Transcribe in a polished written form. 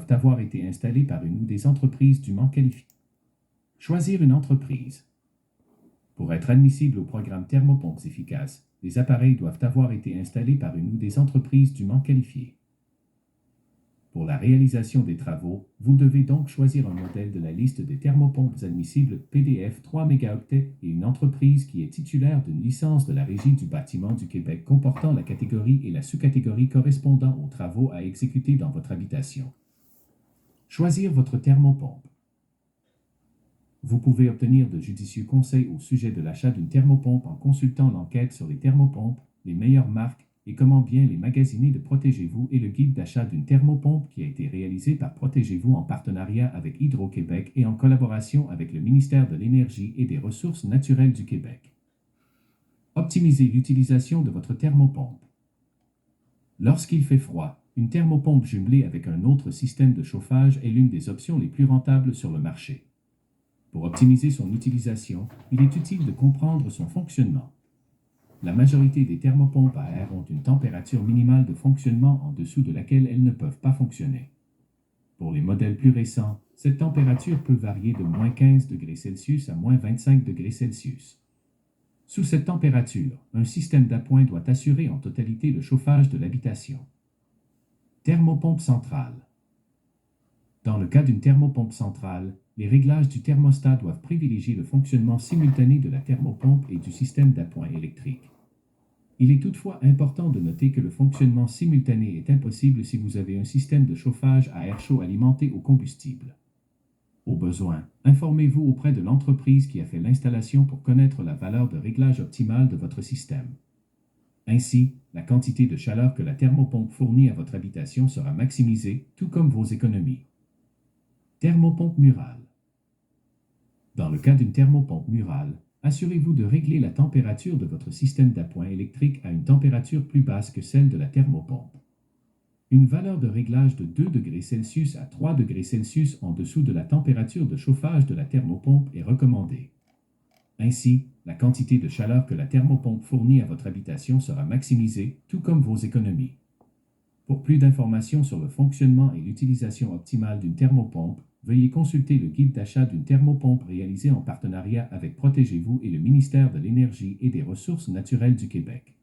doivent avoir été installés par une ou des entreprises dûment qualifiées. Choisir une entreprise. Pour être admissible au programme Thermopompes efficaces, les appareils doivent avoir été installés par une ou des entreprises dûment qualifiées. Pour la réalisation des travaux, vous devez donc choisir un modèle de la liste des thermopompes admissibles PDF 3 mégaoctets et une entreprise qui est titulaire d'une licence de la Régie du bâtiment du Québec comportant la catégorie et la sous-catégorie correspondant aux travaux à exécuter dans votre habitation. Choisir votre thermopompe. Vous pouvez obtenir de judicieux conseils au sujet de l'achat d'une thermopompe en consultant l'enquête sur les thermopompes, les meilleures marques et comment bien les magasiner de Protégez-vous et le guide d'achat d'une thermopompe qui a été réalisé par Protégez-vous en partenariat avec Hydro-Québec et en collaboration avec le ministère de l'Énergie et des Ressources naturelles du Québec. Optimisez l'utilisation de votre thermopompe. Lorsqu'il fait froid, une thermopompe jumelée avec un autre système de chauffage est l'une des options les plus rentables sur le marché. Pour optimiser son utilisation, il est utile de comprendre son fonctionnement. La majorité des thermopompes à air ont une température minimale de fonctionnement en dessous de laquelle elles ne peuvent pas fonctionner. Pour les modèles plus récents, cette température peut varier de moins 15 degrés Celsius à moins 25 degrés Celsius. Sous cette température, un système d'appoint doit assurer en totalité le chauffage de l'habitation. Thermopompe centrale. Dans le cas d'une thermopompe centrale, les réglages du thermostat doivent privilégier le fonctionnement simultané de la thermopompe et du système d'appoint électrique. Il est toutefois important de noter que le fonctionnement simultané est impossible si vous avez un système de chauffage à air chaud alimenté au combustible. Au besoin, informez-vous auprès de l'entreprise qui a fait l'installation pour connaître la valeur de réglage optimale de votre système. Ainsi, la quantité de chaleur que la thermopompe fournit à votre habitation sera maximisée, tout comme vos économies. Thermopompe murale. Dans le cas d'une thermopompe murale, assurez-vous de régler la température de votre système d'appoint électrique à une température plus basse que celle de la thermopompe. Une valeur de réglage de 2 degrés Celsius à 3 degrés Celsius en dessous de la température de chauffage de la thermopompe est recommandée. Ainsi, la quantité de chaleur que la thermopompe fournit à votre habitation sera maximisée, tout comme vos économies. Pour plus d'informations sur le fonctionnement et l'utilisation optimale d'une thermopompe, veuillez consulter le guide d'achat d'une thermopompe réalisé en partenariat avec Protégez-vous et le ministère de l'Énergie et des Ressources naturelles du Québec.